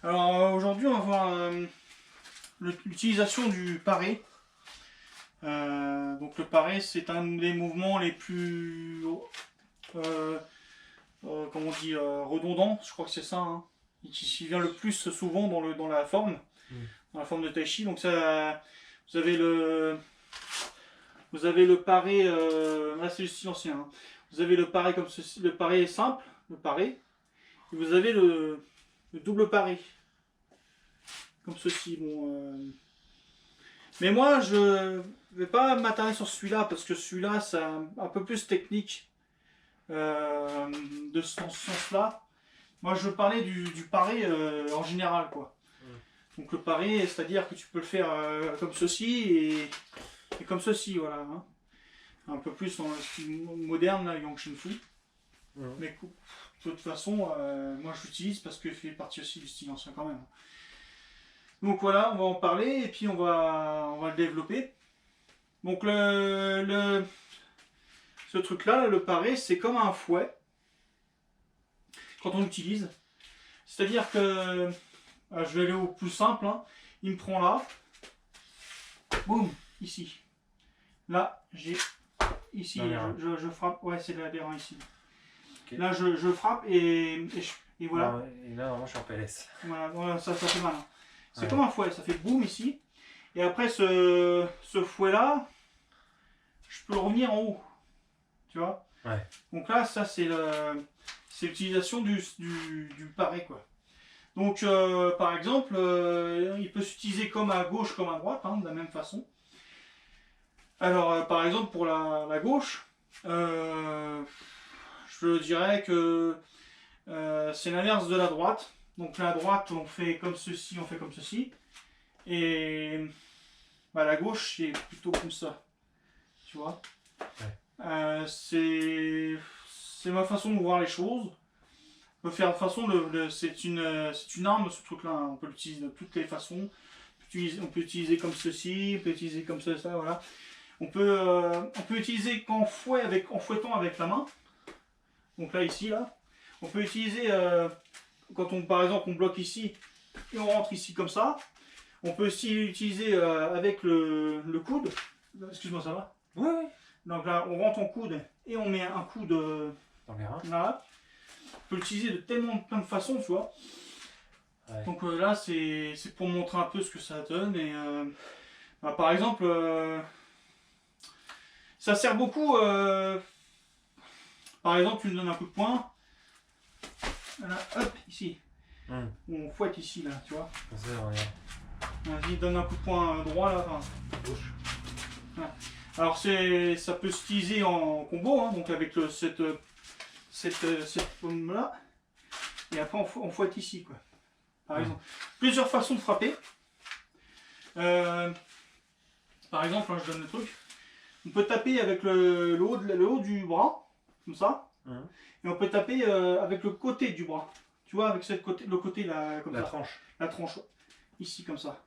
Alors aujourd'hui on va voir l'utilisation du paré. Donc le paré c'est un des mouvements les plus comment on dit redondants, je crois que c'est ça, hein, qui vient le plus souvent dans la forme, dans la forme de tai chi. Donc ça, vous avez le paré, là c'est le style ancien, hein. Vous avez le paré comme ceci, le paré simple, le paré, et vous avez le double paré, comme ceci. Bon, mais moi je vais pas m'attarder sur celui-là parce que celui-là c'est un peu plus technique de ce sens-là. Moi je parlais du paré en général, quoi. Donc le paré, c'est-à-dire que tu peux le faire comme ceci et comme ceci, voilà, hein. Un peu plus en style moderne, là, Yang Shen Fu. Mais de toute façon, moi je l'utilise parce que fait partie aussi du style ancien quand même. Donc voilà, on va en parler et puis on va le développer. Donc ce truc-là, le paré, c'est comme un fouet quand on l'utilise. C'est-à-dire que je vais aller au plus simple, hein. Il me prend là, boum, ici. Là, j'ai ici, je frappe, ouais, c'est l'adhérent ici. Okay. Là, je frappe et voilà. Non, et là, vraiment, je suis en PLS. Voilà, ça fait mal, hein. C'est comme un fouet, ça fait boum ici. Et après, ce fouet-là, je peux le revenir en haut. Tu vois? Ouais. Donc là, ça, c'est l'utilisation du paré, quoi. Donc, par exemple, il peut s'utiliser comme à gauche, comme à droite, hein, de la même façon. Alors, par exemple, pour la gauche, je dirais que c'est l'inverse de la droite. Donc, la droite, on fait comme ceci, on fait comme ceci. Et la gauche, c'est plutôt comme ça. Tu vois? Ouais. C'est ma façon de voir les choses. On peut faire de façon, c'est une arme, ce truc-là, hein. On peut l'utiliser de toutes les façons. On peut utiliser comme ceci, on peut utiliser comme ça, voilà. On peut utiliser en fouettant avec la main. Donc là, ici, là. On peut utiliser, quand par exemple, on bloque ici et on rentre ici comme ça. On peut aussi l'utiliser avec le coude. Excuse-moi, ça va? Oui, oui. Donc là, on rentre en coude et on met un coude dans les reins. Là. On peut l'utiliser de plein de façons, tu vois. Ouais. Donc là, c'est pour montrer un peu ce que ça donne. Et par exemple, ça sert beaucoup. Par exemple, tu me donnes un coup de poing. Voilà, hop, ici. On fouette ici, là, tu vois. Vas-y, donne un coup de poing droit, là, enfin, gauche. Voilà. Alors, ça peut s'utiliser en combo, hein, donc avec cette paume-là. Et après, on fouette ici, quoi. Par exemple. Plusieurs façons de frapper. Par exemple, je donne le truc. On peut taper avec le haut du bras, comme ça. Et on peut taper avec le côté du bras. Tu vois, avec le côté là, comme ça. Tranche. La tranche. Ici, comme ça.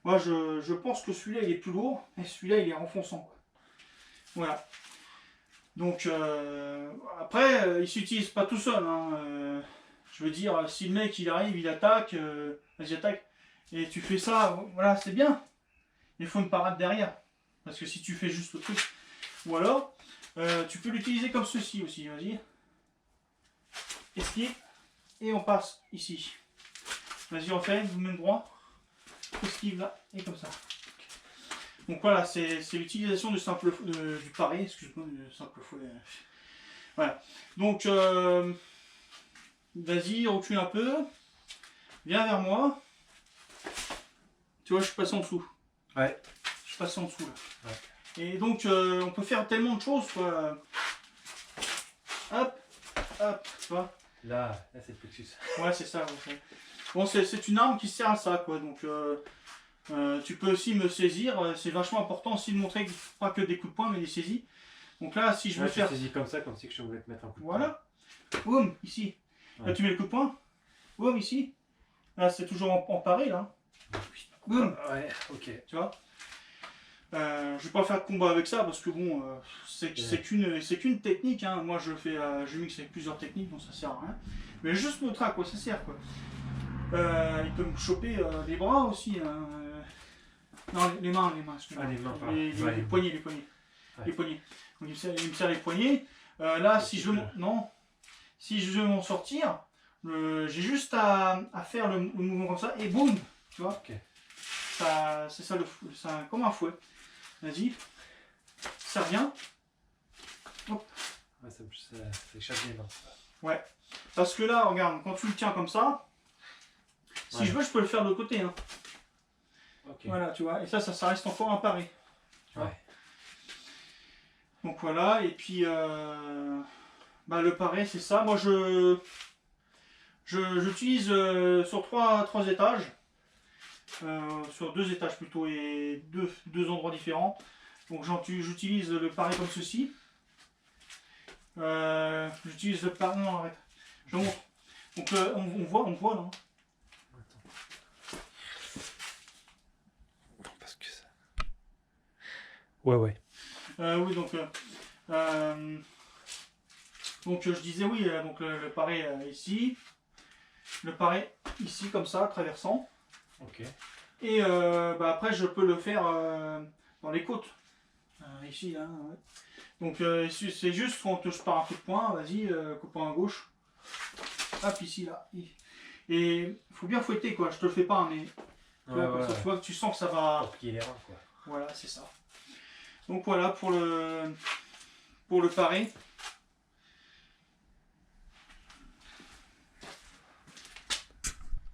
Moi, je pense que celui-là, il est plus lourd. Et celui-là, il est enfonçant, quoi. Voilà. Donc, après, il ne s'utilise pas tout seul, hein. Je veux dire, si le mec, il arrive, il attaque, vas-y, attaque. Et tu fais ça, voilà, c'est bien. Il faut une parade derrière. Parce que si tu fais juste le truc. Ou alors, tu peux l'utiliser comme ceci aussi, vas-y. Esquive. Et on passe ici. Vas-y, on fait, vous même droit. Esquive là, et comme ça. Donc voilà, c'est l'utilisation du paré, excuse-moi, du simple fouet. Voilà. Donc, vas-y, recule un peu. Viens vers moi. Tu vois, je suis passé en dessous. Ouais. Je suis passé en dessous là. Ouais. Et donc, on peut faire tellement de choses, quoi. Hop, hop, tu vois. Là c'est le plexus. Ouais, c'est ça. Ouais. Bon, c'est une arme qui sert à ça, quoi. Donc, tu peux aussi me saisir. C'est vachement important aussi de montrer que pas que des coups de poing, mais des saisies. Donc là, si je veux faire. Saisis comme ça, comme si je voulais te mettre un coup de poing. Voilà. Boum, ici. Ouais. Là, tu mets le coup de poing. Boum, ici. Là, c'est toujours en paré, là. Boum. Ouais, ok. Tu vois. Je vais pas faire de combat avec ça parce que bon, c'est qu'une technique, hein. Moi je mixe avec plusieurs techniques donc ça sert à rien. Mais juste montrer à quoi ça sert, quoi. Il peut me choper les bras aussi. Hein. Non, les mains, excuse-moi. Ah, les mains, pardon. Les Ouais, poignets. Ouais. Les poignets. Donc il me serre les poignets. Là, si je veux m'en sortir, j'ai juste à faire le mouvement comme ça et boum, tu vois. Ok. C'est ça comme un fouet. Vas-y, serre bien. Hop. Ouais, ça échappe les mains. Ouais. Parce que là, regarde, quand tu le tiens comme ça, si je veux, je peux le faire de l'autre côté. Hein. Ok. Voilà, tu vois. Et ça reste encore un paré. Ouais. Donc voilà, et puis le paré, c'est ça. Moi, j'utilise sur trois étages. Sur 2 étages plutôt et deux endroits différents. Donc j'utilise le paré comme ceci. J'utilise le paré. Non, arrête. Je montre. Donc on voit là. Parce que ça. Ouais. Oui, donc je disais oui, donc le paré ici. Le paré ici comme ça, traversant. Ok. Et après, je peux le faire dans les côtes. Ici, là. Ouais. Donc, c'est juste quand je pars un coup de poing, vas-y, coup de poing à gauche. Hop, ici, là. Et il faut bien fouetter, quoi. Je te le fais pas, hein, mais comme ça, tu vois que tu sens que ça va. Pour plier les reins, quoi. Voilà, c'est ça. Donc, voilà pour le paré.